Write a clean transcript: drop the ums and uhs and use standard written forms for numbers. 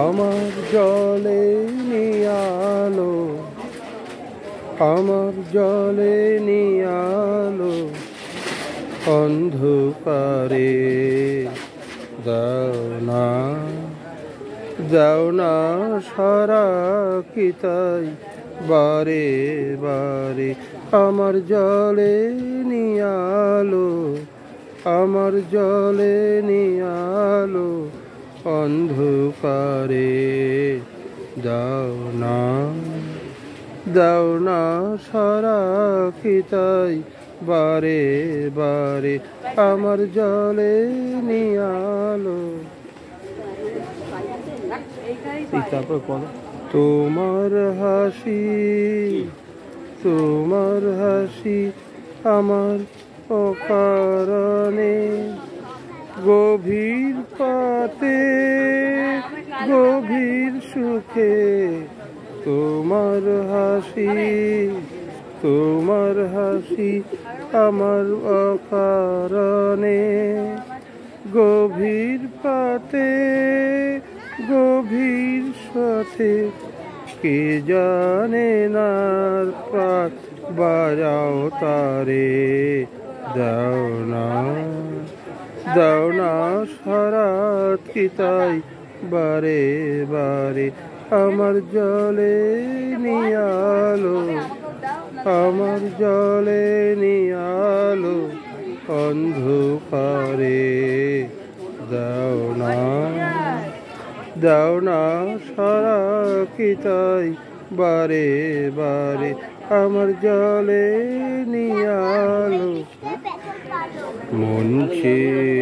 আমার জলে নিয়ালো, আমার জলে নিয়ালো অন্ধকারে, দাও না দাও না সারা কিতাই বারে বারে। আমার জলে নিয়ালো, আমার জলে নিয়ালো অন্ধকারে, দাও না দাও না সারা কিতাই বারে বারে। আমার জলে নিয়ালো। তারপর বলো। তোমার হাসি, তোমার হাসি আমার অকারণে, গভীর পাতে গভীর সুখে। তোমার হাসি, তোমার হাসি আমার অকারণে, গভীর পাতে গভীর সাথে। কে জানে না পাত বাজাও তারে, দাও না দাও না সারা কিতাই বারে বারে। আমার জলে নিয়ালো, আমার জলে নিয়ালো অন্ধকারে, দাও না দাও না সারা কিতাই বারে বারে। আমার জলে নিয়ালো। মন ছেড়ে